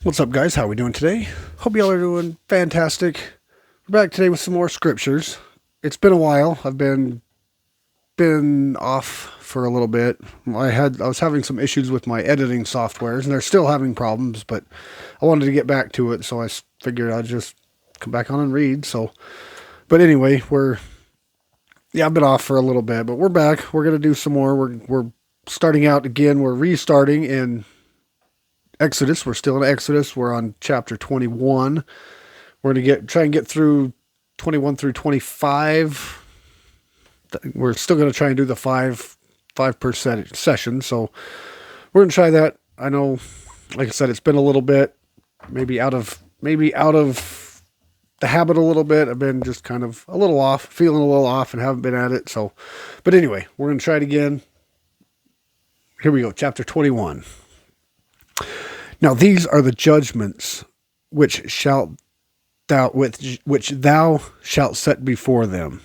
What's up, guys? How are we doing today? Hope y'all are doing fantastic. We're back today with some more scriptures. It's been a while. I've been off for a little bit. I was having some issues with my editing softwares, and they're still having problems. But I wanted to get back to it, so I figured I'd just come back on and read. But anyway, I've been off for a little bit, but we're back. We're gonna do some more. We're starting out again. We're restarting in Exodus. We're still in Exodus. We're on chapter 21. We're going to try and get through 21 through 25. We're still going to try and do the five per session. So we're going to try that. I know, like I said, it's been a little bit, maybe out of the habit a little bit. I've been just kind of a little off, feeling a little off, and haven't been at it. So, but anyway, we're going to try it again. Here we go. Chapter 21. Now these are the judgments which thou shalt set before them.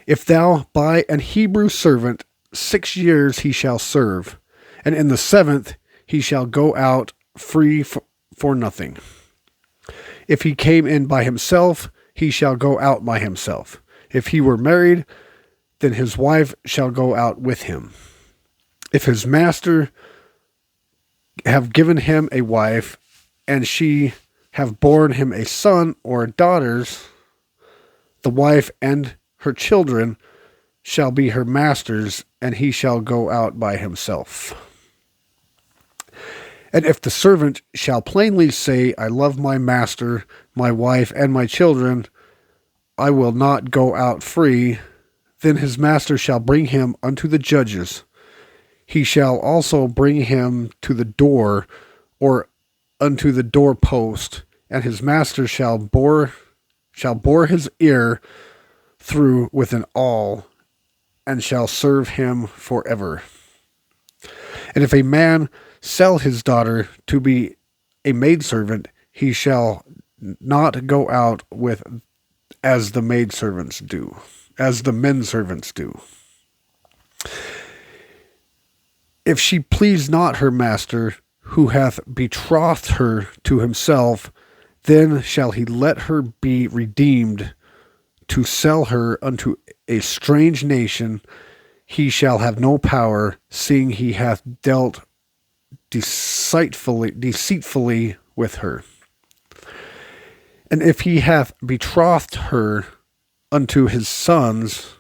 If thou buy an Hebrew servant, 6 years he shall serve, and in the 7th he shall go out free for nothing. If he came in by himself, he shall go out by himself. If he were married, then his wife shall go out with him. If his master have given him a wife, and she have borne him a son or daughters, the wife and her children shall be her master's, and he shall go out by himself. And if the servant shall plainly say, I love my master, my wife, and my children, I will not go out free, then his master shall bring him unto the judges. He shall also bring him to the door, or unto the doorpost, and his master shall bore his ear through with an awl, and shall serve him forever. And if a man sell his daughter to be a maidservant, he shall not go out with as the maidservants do, as the men servants do. If she please not her master, who hath betrothed her to himself, then shall he let her be redeemed. To sell her unto a strange nation, he shall have no power, seeing he hath dealt deceitfully with her. And if he hath betrothed her unto his sons,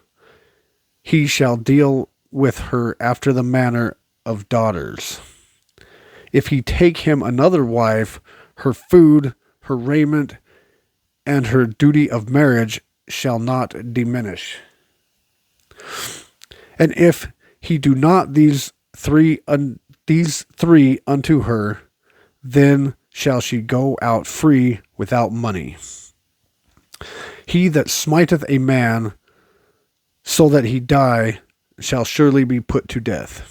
he shall deal with her after the manner of daughters. If he take him another wife, her food, her raiment, and her duty of marriage shall not diminish. And if he do not these three unto her, then shall she go out free without money. He that smiteth a man so that he die shall surely be put to death.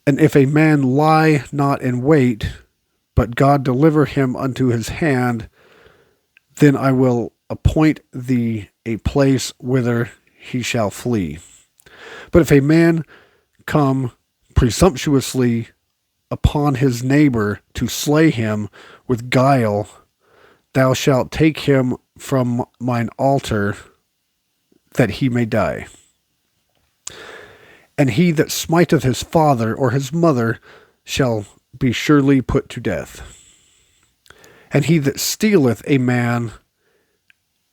And if a man lie not in wait, but God deliver him unto his hand, then I will appoint thee a place whither he shall flee. But if a man come presumptuously upon his neighbor to slay him with guile, thou shalt take him from mine altar, that he may die. And he that smiteth his father or his mother shall be surely put to death. And he that stealeth a man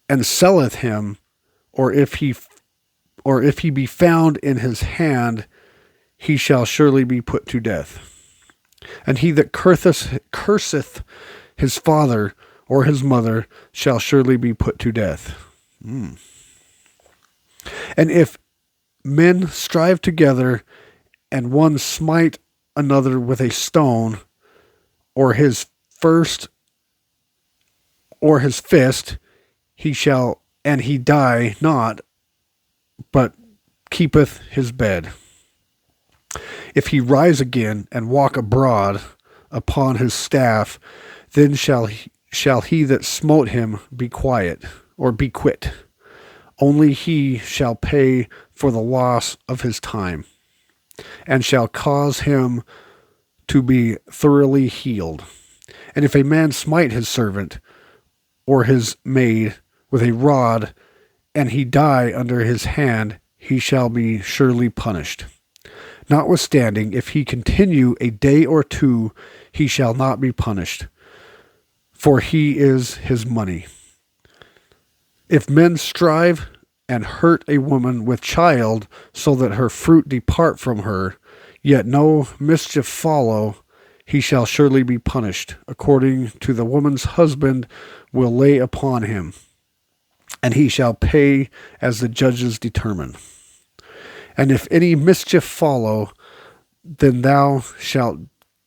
and selleth him, or if he be found in his hand, he shall surely be put to death. And he that curseth his father or his mother shall surely be put to death. And if men strive together, and one smite another with a stone, or his fist, and he die not, but keepeth his bed. If he rise again and walk abroad upon his staff, then shall he that smote him be quiet, or be quit. Only he shall pay for the loss of his time, and shall cause him to be thoroughly healed. And if a man smite his servant or his maid with a rod, and he die under his hand, he shall be surely punished. Notwithstanding, if he continue a day or two, he shall not be punished, for he is his money. If men strive and hurt a woman with child, so that her fruit depart from her, yet no mischief follow, he shall surely be punished, according to the woman's husband will lay upon him, and he shall pay as the judges determine. And if any mischief follow, then thou shalt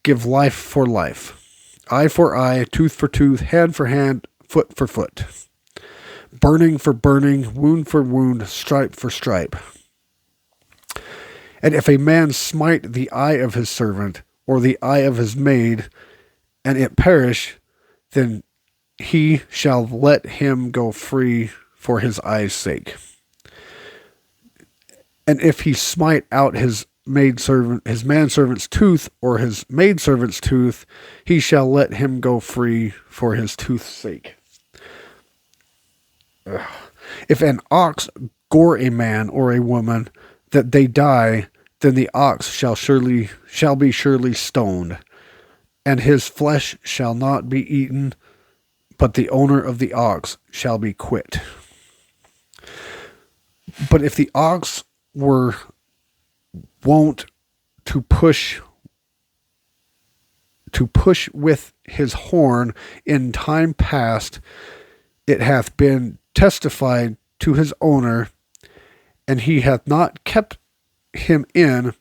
give life for life, eye for eye, tooth for tooth, hand for hand, foot for foot, burning for burning, wound for wound, stripe for stripe. And if a man smite the eye of his servant, or the eye of his maid, and it perish, then he shall let him go free for his eye's sake. And if he smite out his manservant's tooth, or his maidservant's tooth, he shall let him go free for his tooth's sake. If an ox gore a man or a woman, that they die, then the ox shall be surely stoned, and his flesh shall not be eaten, but the owner of the ox shall be quit. But if the ox were wont to push with his horn in time past, it hath been testified to his owner, and he hath not kept him in,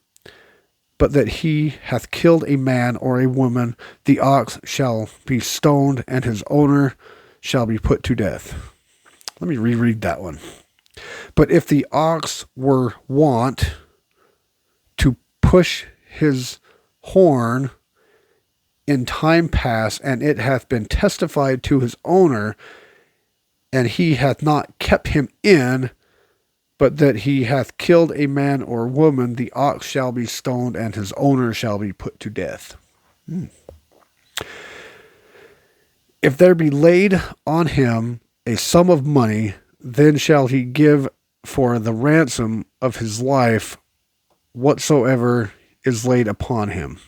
but that he hath killed a man or a woman, the ox shall be stoned, and his owner shall be put to death. Let me reread that one. But if the ox were wont to push his horn in time past, and it hath been testified to his owner, and he hath not kept him in, but that he hath killed a man or woman, the ox shall be stoned, and his owner shall be put to death. If there be laid on him a sum of money, then shall he give for the ransom of his life whatsoever is laid upon him.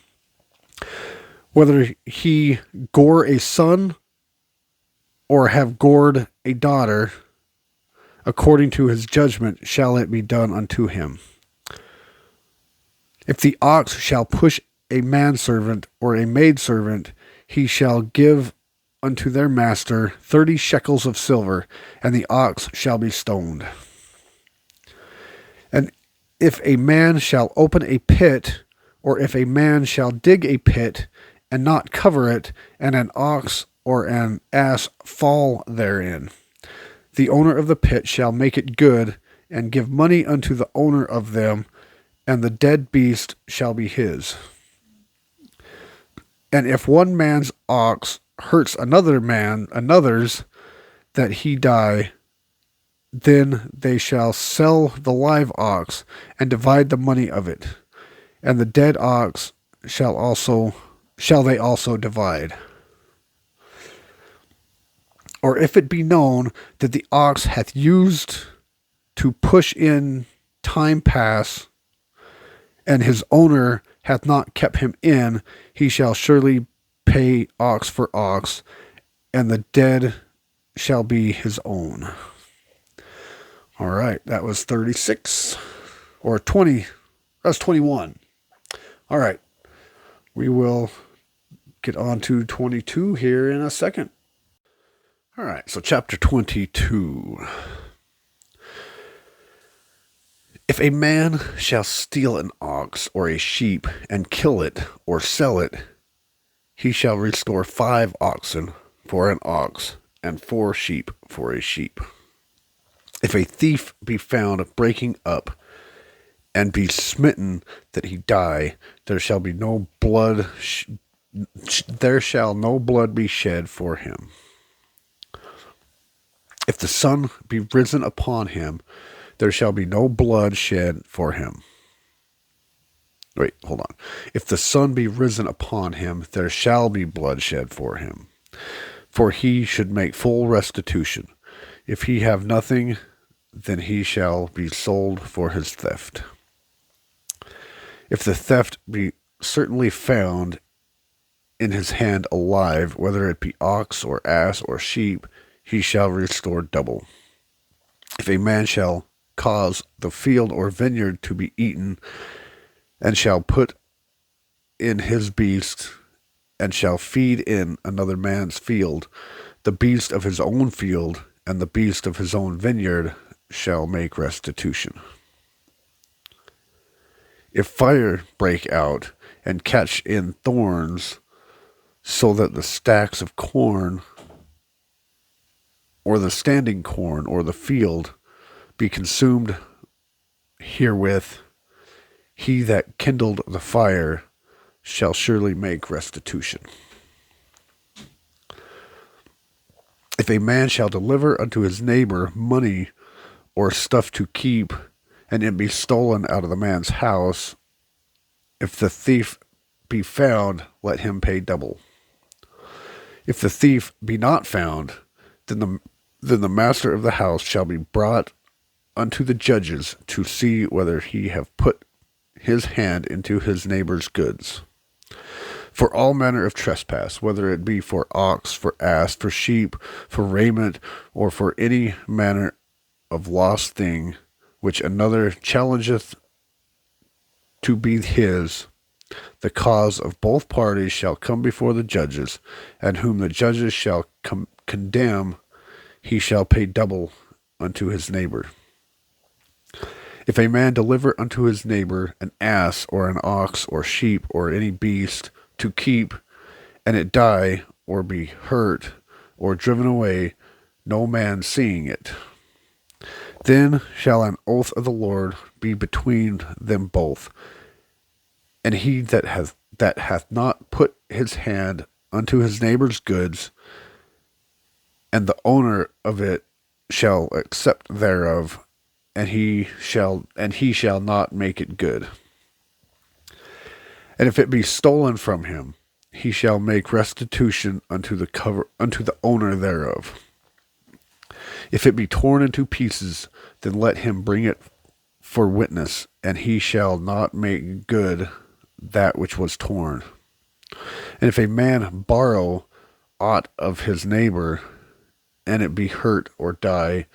Whether he gore a son or have gored a daughter, according to his judgment shall it be done unto him. If the ox shall push a manservant or a maidservant, he shall give unto their master 30 shekels of silver, and the ox shall be stoned. And if a man shall open a pit, or if a man shall dig a pit, and not cover it, and an ox or an ass fall therein, the owner of the pit shall make it good, and give money unto the owner of them, and the dead beast shall be his. And if one man's ox hurts another's, that he die, then they shall sell the live ox, and divide the money of it, and the dead ox shall they also divide. Or if it be known that the ox hath used to push in time past, and his owner hath not kept him in, he shall surely pay ox for ox, and the dead shall be his own. All right, that was 36 or 20. That's 21. All right, we will get on to 22 here in a second. All right, so chapter 22. If a man shall steal an ox or a sheep and kill it or sell it, he shall restore 5 oxen for an ox and 4 sheep for a sheep. If a thief be found breaking up and be smitten that he die, there shall no blood be shed for him. If the sun be risen upon him, there shall be no blood shed for him. Wait, hold on. If the sun be risen upon him, there shall be bloodshed for him. For he should make full restitution. If he have nothing, then he shall be sold for his theft. If the theft be certainly found in his hand alive, whether it be ox or ass or sheep, he shall restore double. If a man shall cause the field or vineyard to be eaten, and shall put in his beast, and shall feed in another man's field, the beast of his own field, and the beast of his own vineyard shall make restitution. If fire break out and catch in thorns, so that the stacks of corn, or the standing corn, or the field be consumed herewith, he that kindled the fire shall surely make restitution. If a man shall deliver unto his neighbor money or stuff to keep, and it be stolen out of the man's house, if the thief be found, let him pay double. If the thief be not found, then the master of the house shall be brought unto the judges to see whether he have put his hand into his neighbor's goods. For all manner of trespass, whether it be for ox, for ass, for sheep, for raiment, or for any manner of lost thing, which another challengeth to be his, the cause of both parties shall come before the judges, and whom the judges shall condemn, he shall pay double unto his neighbor. If a man deliver unto his neighbor an ass, or an ox, or sheep, or any beast, to keep, and it die, or be hurt, or driven away, no man seeing it, then shall an oath of the Lord be between them both, and he that hath not put his hand unto his neighbor's goods, and the owner of it shall accept thereof, and he shall not make it good. And if it be stolen from him, he shall make restitution unto the owner thereof. If it be torn into pieces, then let him bring it for witness, and he shall not make good that which was torn. And if a man borrow aught of his neighbor, and it be hurt or die,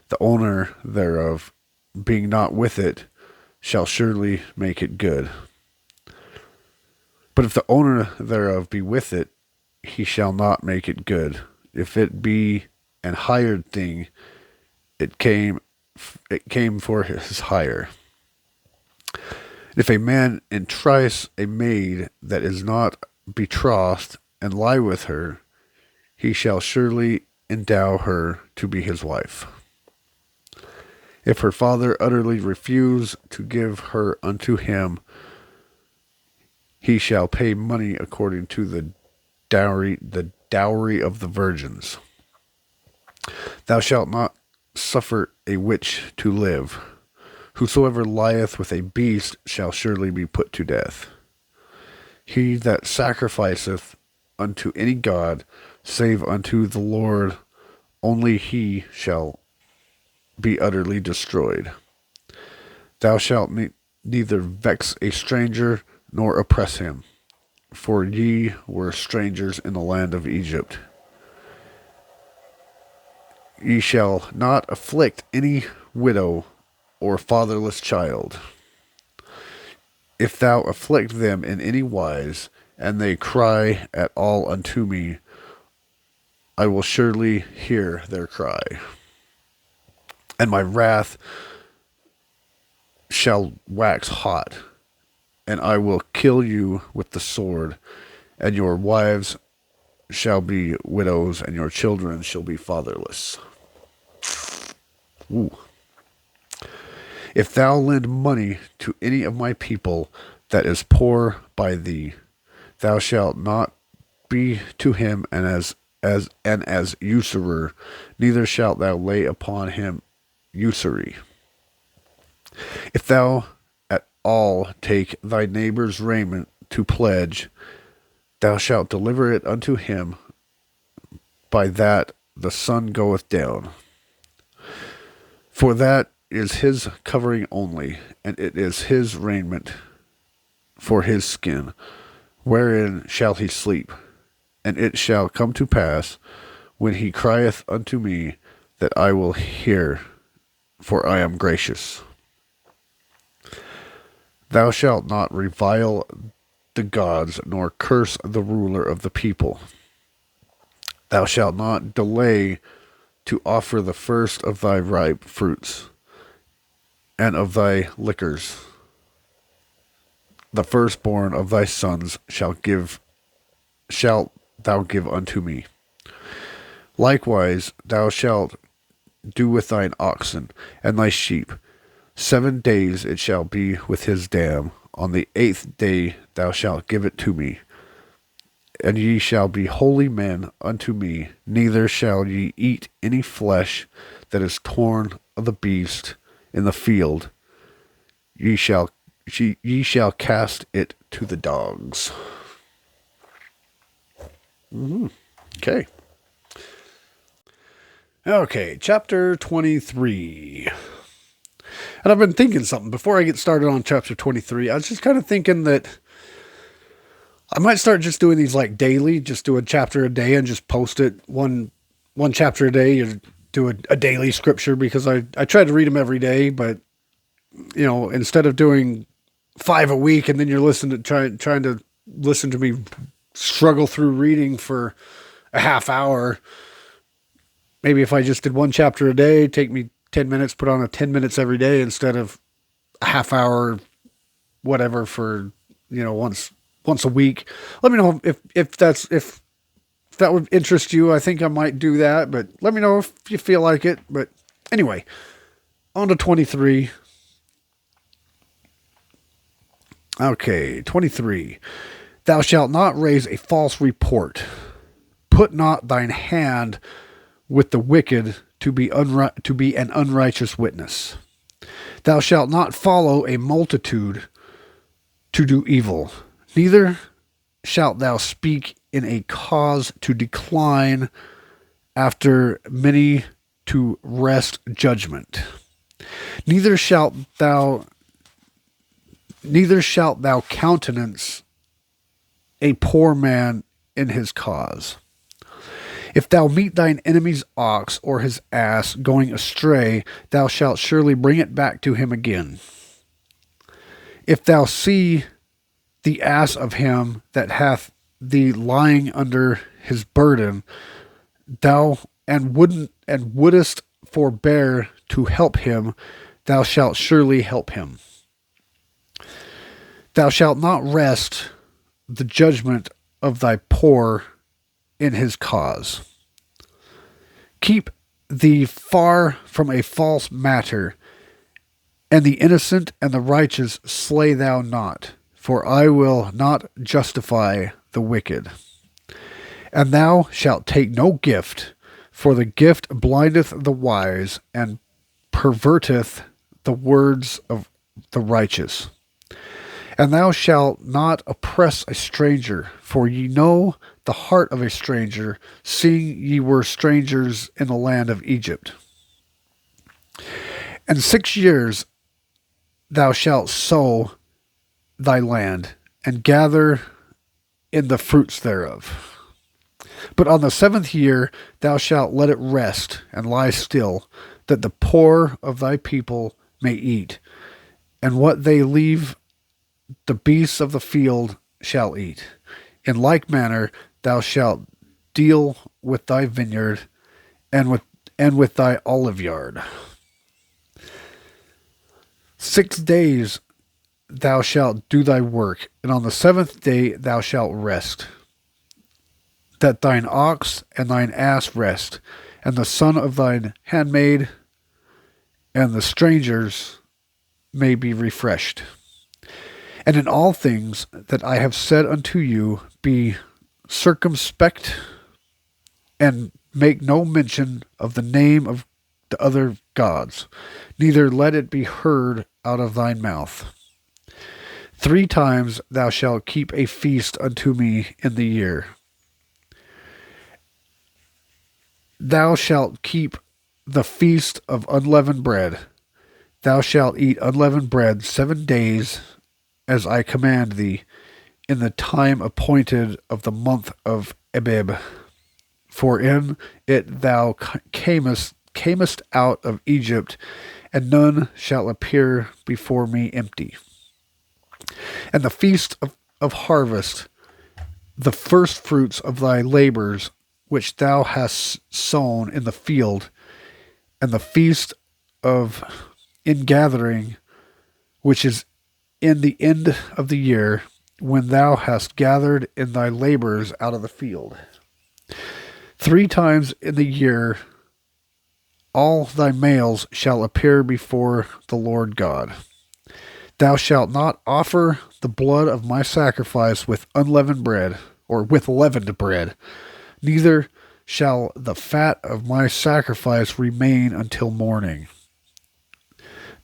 the owner thereof, being not with it, shall surely make it good. But if the owner thereof be with it, he shall not make it good. If it be an hired thing, it came for his hire. If a man entice a maid that is not betrothed, and lie with her, he shall surely endow her to be his wife. If her father utterly refuse to give her unto him, he shall pay money according to the dowry of the virgins. Thou shalt not suffer a witch to live. Whosoever lieth with a beast shall surely be put to death. He that sacrificeth unto any god, save unto the Lord, only he shall be utterly destroyed. Thou shalt neither vex a stranger, nor oppress him, for ye were strangers in the land of Egypt. Ye shall not afflict any widow or fatherless child. If thou afflict them in any wise, and they cry at all unto me, I will surely hear their cry. And my wrath shall wax hot, and I will kill you with the sword, and your wives shall be widows, and your children shall be fatherless. Ooh. If thou lend money to any of my people that is poor by thee, thou shalt not be to him as usurer, neither shalt thou lay upon him usury. If thou all take thy neighbor's raiment to pledge, thou shalt deliver it unto him by that the sun goeth down. For that is his covering only, and it is his raiment for his skin, wherein shall he sleep. And it shall come to pass, when he crieth unto me, that I will hear, for I am gracious. Thou shalt not revile the gods, nor curse the ruler of the people. Thou shalt not delay to offer the first of thy ripe fruits, and of thy liquors. The firstborn of thy sons shalt thou give unto me. Likewise thou shalt do with thine oxen and thy sheep. 7 days it shall be with his dam. On the 8th day thou shalt give it to me. And ye shall be holy men unto me, neither shall ye eat any flesh that is torn of the beast in the field. Ye shall cast it to the dogs. Okay. Okay, chapter 23. And I've been thinking something before I get started on chapter 23. I was just kind of thinking that I might start just doing these like daily, just do a chapter a day and just post it one chapter a day, or do a daily scripture, because I try to read them every day, but you know, instead of doing 5 a week and then you're listening to trying to listen to me struggle through reading for a half hour, maybe if I just did one chapter a day, take me 10 minutes, put on a 10 minutes every day instead of a half hour, whatever, for, you know, once a week. Let me know if that would interest you. I think I might do that, but let me know if you feel like it. But anyway, on to 23. Okay, 23. Thou shalt not raise a false report. Put not thine hand with the wicked to be an unrighteous witness. Thou shalt not follow a multitude to do evil, neither shalt thou speak in a cause to decline after many to wrest judgment. Neither shalt thou countenance a poor man in his cause. If thou meet thine enemy's ox or his ass going astray, thou shalt surely bring it back to him again. If thou see the ass of him that hath thee lying under his burden, thou wouldest forbear to help him, thou shalt surely help him. Thou shalt not wrest the judgment of thy poor in his cause. Keep thee far from a false matter, and the innocent and the righteous slay thou not, for I will not justify the wicked. And thou shalt take no gift, for the gift blindeth the wise, and perverteth the words of the righteous. And thou shalt not oppress a stranger, for ye know the heart of a stranger, seeing ye were strangers in the land of Egypt. And 6 years thou shalt sow thy land, and gather in the fruits thereof. But on the 7th year thou shalt let it rest, and lie still, that the poor of thy people may eat, and what they leave the beasts of the field shall eat. In like manner thou shalt deal with thy vineyard and with thy oliveyard. 6 days thou shalt do thy work, and on the 7th day thou shalt rest, that thine ox and thine ass rest, and the son of thine handmaid and the strangers may be refreshed. And in all things that I have said unto you, be circumspect, and make no mention of the name of the other gods, neither let it be heard out of thine mouth. 3 times thou shalt keep a feast unto me in the year. Thou shalt keep the feast of unleavened bread. Thou shalt eat unleavened bread 7 days, as I command thee, in the time appointed of the month of Abib. For in it thou camest out of Egypt, and none shall appear before me empty. And the feast of harvest, the first fruits of thy labors, which thou hast sown in the field, and the feast of ingathering, which is in the end of the year, when thou hast gathered in thy labors out of the field. 3 times in the year all thy males shall appear before the Lord God. Thou shalt not offer the blood of my sacrifice with unleavened bread, or with leavened bread, neither shall the fat of my sacrifice remain until morning.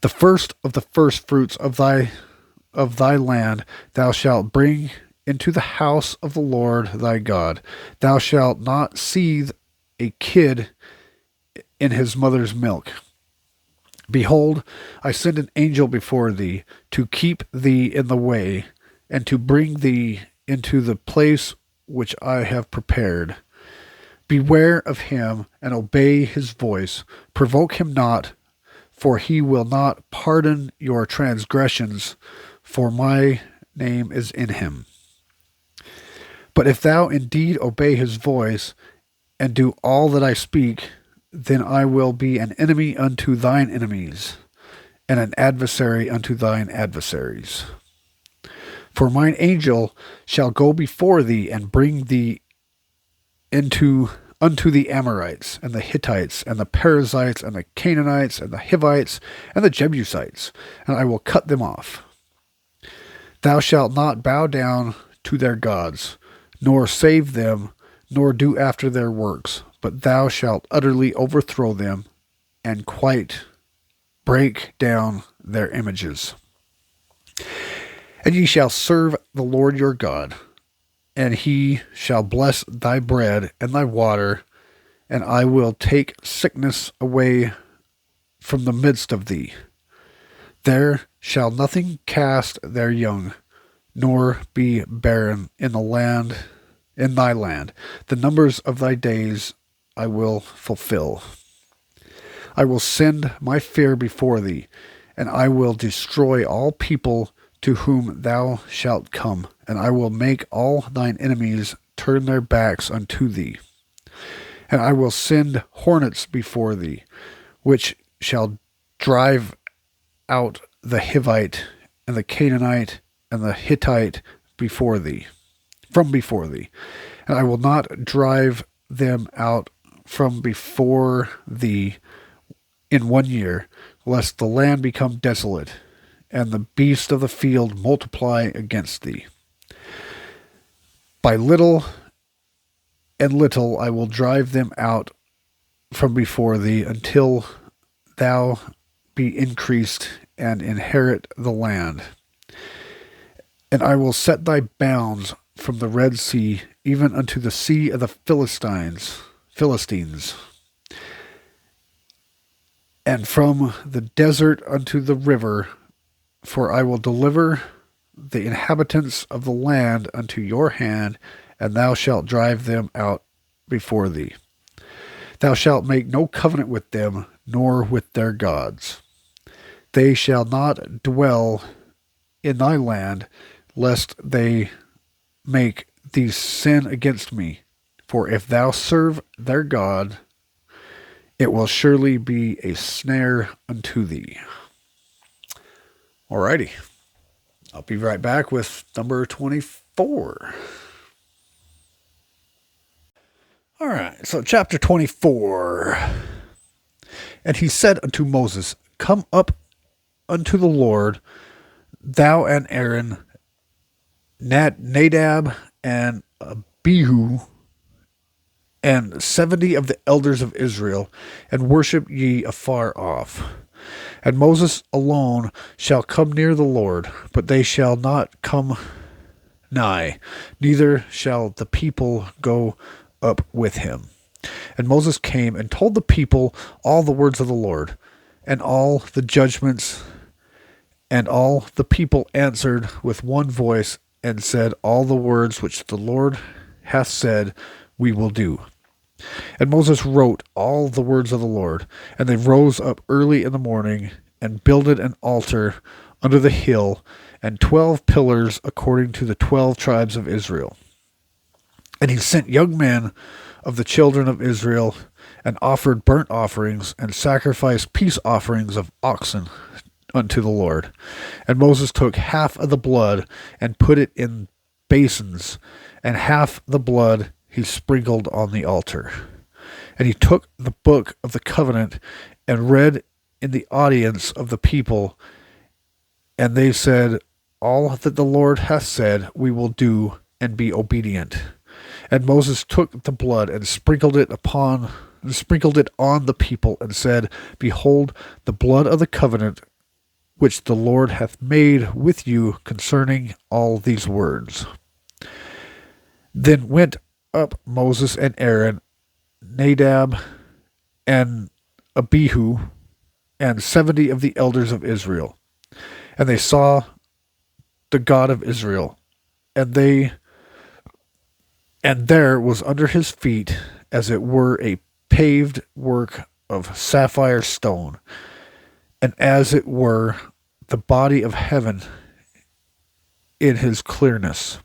The first of the first fruits of thy land thou shalt bring into the house of the Lord thy God. Thou shalt not seethe a kid in his mother's milk. Behold, I send an angel before thee, to keep thee in the way, and to bring thee into the place which I have prepared. Beware of him, and obey his voice. Provoke him not, for he will not pardon your transgressions, for my name is in him. But if thou indeed obey his voice, and do all that I speak, then I will be an enemy unto thine enemies, and an adversary unto thine adversaries. For mine angel shall go before thee, and bring thee unto the Amorites, and the Hittites, and the Perizzites, and the Canaanites, and the Hivites, and the Jebusites, and I will cut them off. Thou shalt not bow down to their gods, nor save them, nor do after their works, but thou shalt utterly overthrow them, and quite break down their images. And ye shall serve the Lord your God, and he shall bless thy bread and thy water, and I will take sickness away from the midst of thee. There shall nothing cast their young, nor be barren in thy land. The numbers of thy days I will fulfill. I will send my fear before thee, and I will destroy all people to whom thou shalt come, and I will make all thine enemies turn their backs unto thee. And I will send hornets before thee, which shall drive out the Hivite, and the Canaanite, and the Hittite from before thee. And I will not drive them out from before thee in 1 year, lest the land become desolate, and the beasts of the field multiply against thee. By little and little I will drive them out from before thee, until thou be increased and inherit the land. And I will set thy bounds from the Red Sea, even unto the sea of the Philistines, and from the desert unto the river, for I will deliver the inhabitants of the land unto your hand, and thou shalt drive them out before thee. Thou shalt make no covenant with them, nor with their gods. They shall not dwell in thy land, lest they make thee sin against me. For if thou serve their God, it will surely be a snare unto thee. Alrighty. I'll be right back with number 24. Alright, so chapter 24. And he said unto Moses, Come up unto the Lord, thou and Aaron, Nadab and Abihu, and 70 of the elders of Israel, and worship ye afar off. And Moses alone shall come near the Lord, but they shall not come nigh, neither shall the people go up with him. And Moses came and told the people all the words of the Lord, and all the judgments, and all the people answered with one voice, and said, all the words which the Lord hath said, we will do. And Moses wrote all the words of the Lord, and they rose up early in the morning, and builded an altar under the hill, and 12 pillars according to the 12 tribes of Israel. And he sent young men of the children of Israel, and offered burnt offerings, and sacrificed peace offerings of oxen unto the Lord. And Moses took half of the blood, and put it in basins, and half the blood he sprinkled on the altar. And he took the book of the covenant, and read in the audience of the people, and they said, all that the Lord hath said we will do, and be obedient. And Moses took the blood, and sprinkled it on the people, and said, behold, the blood of the covenant which the Lord hath made with you concerning all these words. Then went up Moses and Aaron, Nadab and Abihu, and 70 of the elders of Israel. And they saw the God of Israel, and there was under his feet as it were a paved work of sapphire stone, and as it were the body of heaven in his clearness.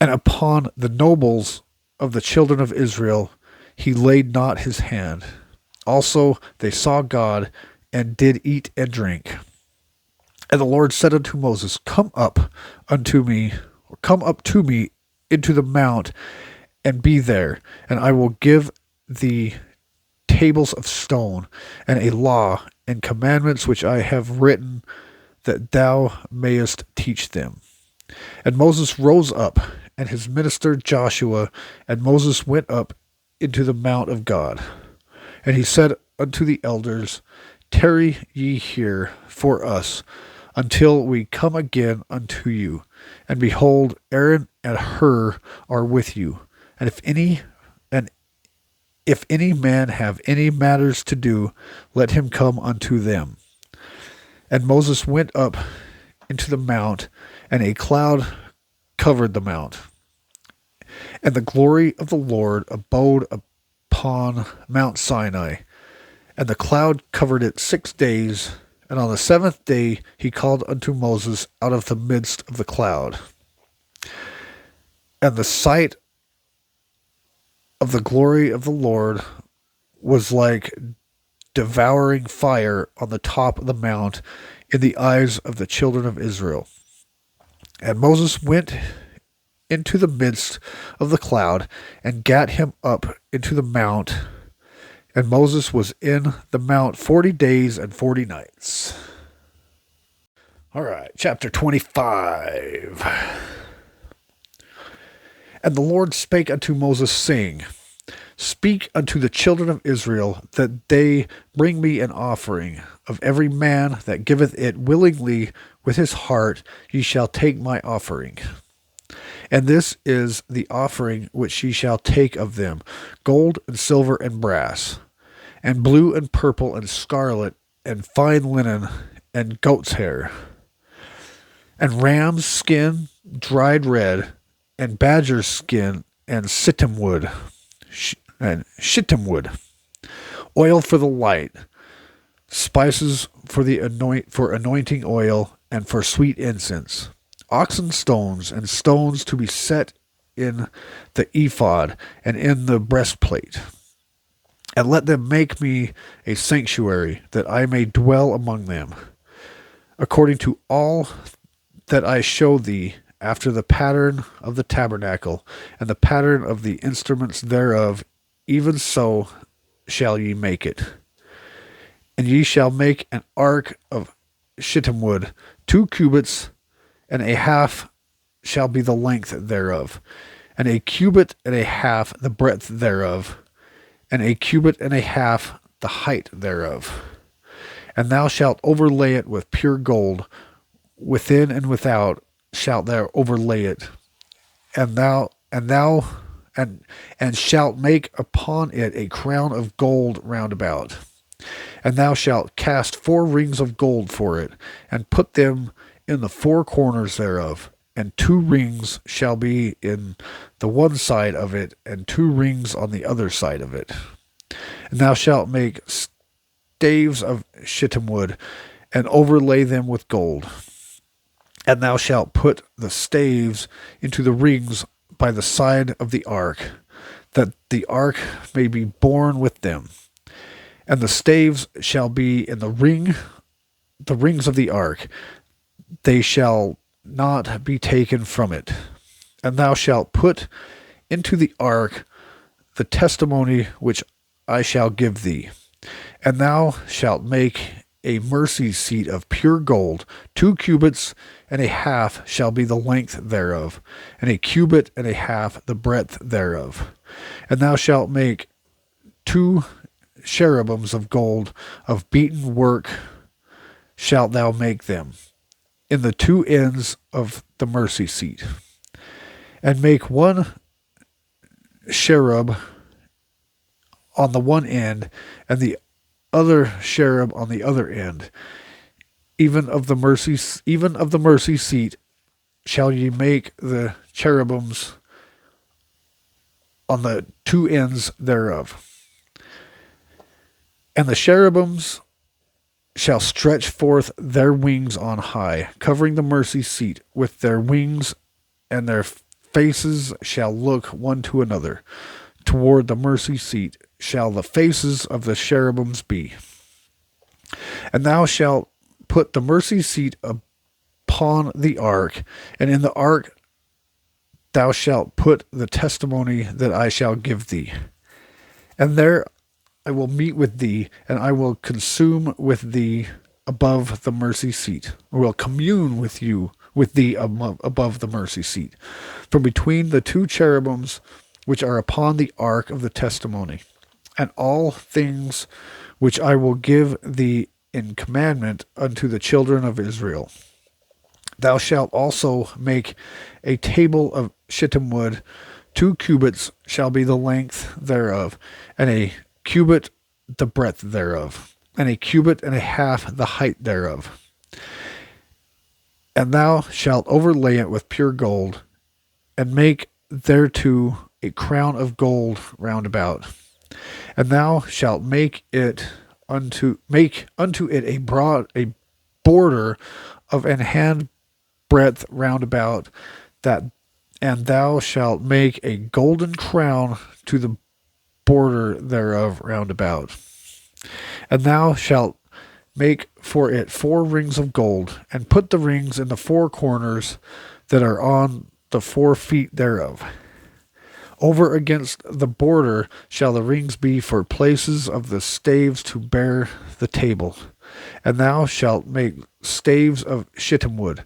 And upon the nobles of the children of Israel he laid not his hand. Also they saw God, and did eat and drink. And the Lord said unto Moses, come up to me into the mount, and be there, and I will give thee tables of stone, and a law, and commandments which I have written, that thou mayest teach them. And Moses rose up, and his minister Joshua, and Moses went up into the mount of God. And he said unto the elders, tarry ye here for us, until we come again unto you. And behold, Aaron and Hur are with you. And if any man have any matters to do, let him come unto them. And Moses went up into the mount, and a cloud covered the mount. And the glory of the Lord abode upon Mount Sinai, and the cloud covered it 6 days. And on the 7th day he called unto Moses out of the midst of the cloud. And the sight of the glory of the Lord was like devouring fire on the top of the mount in the eyes of the children of Israel. And Moses went into the midst of the cloud, and gat him up into the mount. And Moses was in the mount 40 days and 40 nights. All right, chapter 25. And the Lord spake unto Moses, saying, speak unto the children of Israel, that they bring me an offering. Of every man that giveth it willingly with his heart, ye shall take my offering. And this is the offering which ye shall take of them: gold and silver and brass, and blue and purple and scarlet, and fine linen, and goat's hair, and ram's skin dried red, and badger's skin, and shittim wood, oil for the light, spices for anointing oil, and for sweet incense, oxen stones, and stones to be set in the ephod and in the breastplate. And let them make me a sanctuary, that I may dwell among them, according to all that I show thee, after the pattern of the tabernacle, and the pattern of the instruments thereof, even so shall ye make it. And ye shall make an ark of shittim wood, 2 cubits, and a half shall be the length thereof, and a cubit and a half the breadth thereof, and a cubit and a half the height thereof. And thou shalt overlay it with pure gold, within and without shalt thou overlay it, and shalt make upon it a crown of gold round about. And thou shalt cast 4 rings of gold for it, and put them in the 4 corners thereof. And 2 rings shall be in the one side of it, and 2 rings on the other side of it. And thou shalt make staves of shittim wood, and overlay them with gold. And thou shalt put the staves into the rings by the side of the ark, that the ark may be borne with them. And the staves shall be in the rings of the ark. They shall not be taken from it. And thou shalt put into the ark the testimony which I shall give thee. And thou shalt make a mercy seat of pure gold. 2 cubits and a half shall be the length thereof, and a cubit and a half the breadth thereof. And thou shalt make 2 cherubims of gold, of beaten work shalt thou make them, in the 2 ends of the mercy seat. And make 1 cherub on the one end, and the other cherub on the other end. Even of the mercy seat shall ye make the cherubims on the 2 ends thereof. And the cherubims shall stretch forth their wings on high, covering the mercy seat with their wings, and their faces shall look one to another. Toward the mercy seat shall the faces of the cherubims be. And thou shalt put the mercy seat upon the ark, and in the ark thou shalt put the testimony that I shall give thee. And there I will meet with thee, and I will consume with thee above the mercy seat, or will commune with thee above the mercy seat, from between the 2 cherubims which are upon the ark of the testimony. And all things which I will give thee in commandment unto the children of Israel. Thou shalt also make a table of shittim wood. 2 cubits shall be the length thereof, and a cubit the breadth thereof, and a cubit and a half the height thereof. And thou shalt overlay it with pure gold, and make thereto a crown of gold round about. And thou shalt make unto it a border of an hand breadth round about, and thou shalt make a golden crown to the border thereof round about. And thou shalt make for it 4 rings of gold, and put the rings in the 4 corners that are on the 4 feet thereof. Over against the border shall the rings be for places of the staves to bear the table. And thou shalt make staves of shittim wood,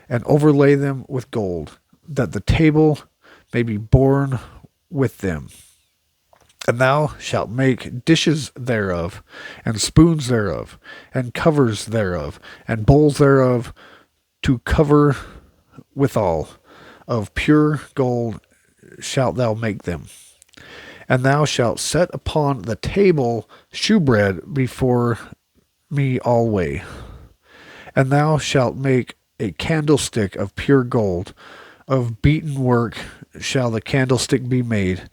and overlay them with gold, that the table may be borne with them. And thou shalt make dishes thereof, and spoons thereof, and covers thereof, and bowls thereof, to cover withal. Of pure gold shalt thou make them. And thou shalt set upon the table shewbread before me alway. And thou shalt make a candlestick of pure gold. Of beaten work shall the candlestick be made.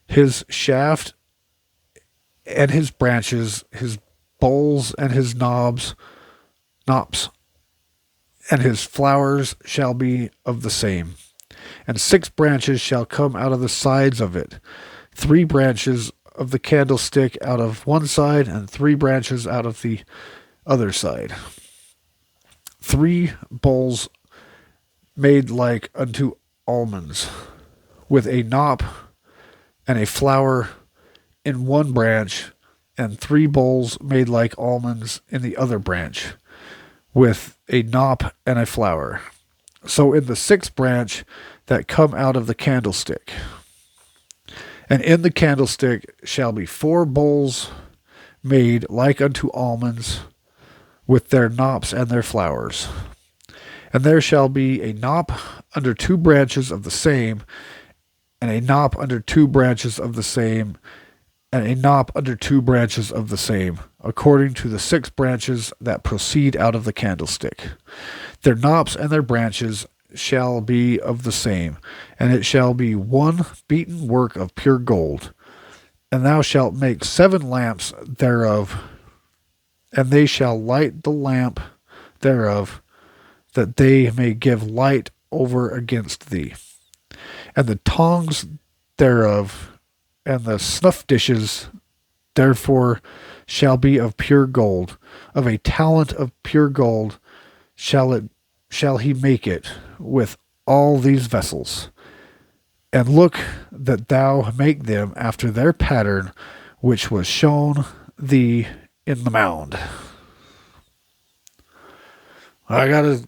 His shaft and his branches, his bowls and his knops, and his flowers shall be of the same. And 6 branches shall come out of the sides of it, 3 branches of the candlestick out of one side, and 3 branches out of the other side. 3 bowls made like unto almonds, with a knop and a flower in one branch, and 3 bowls made like almonds in the other branch, with a knop and a flower. So in the 6th branch that come out of the candlestick. And in the candlestick shall be 4 bowls made like unto almonds, with their knops and their flowers. And there shall be a knop under two branches of the same, and a knop under two branches of the same, and a knop under two branches of the same, according to the 6 branches that proceed out of the candlestick. Their knops and their branches shall be of the same, and it shall be one beaten work of pure gold. And thou shalt make 7 lamps thereof, and they shall light the lamp thereof, that they may give light over against thee. And the tongs thereof, and the snuff dishes, therefore shall be of pure gold. Of a talent of pure gold shall he make it with all these vessels. And look that thou make them after their pattern, which was shown thee in the mound. I gotta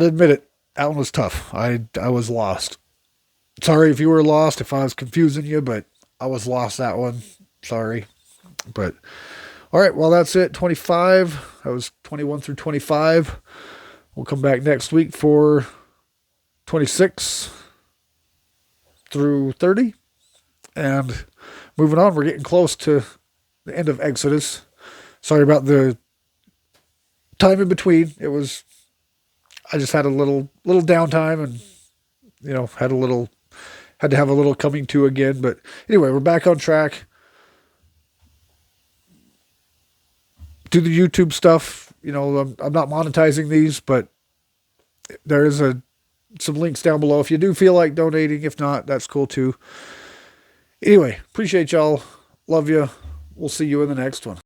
admit it. That one was tough. I was lost. Sorry if you were lost, if I was confusing you, but I was lost that one. Sorry. But, all right, well, that's it. 25. That was 21 through 25. We'll come back next week for 26 through 30. And moving on, we're getting close to the end of Exodus. Sorry about the time in between. I just had a little downtime and, had to have a little coming to again. But anyway, we're back on track. Do the YouTube stuff. I'm not monetizing these, but there is some links down below if you do feel like donating. If not, that's cool too. Anyway, appreciate y'all. Love you. We'll see you in the next one.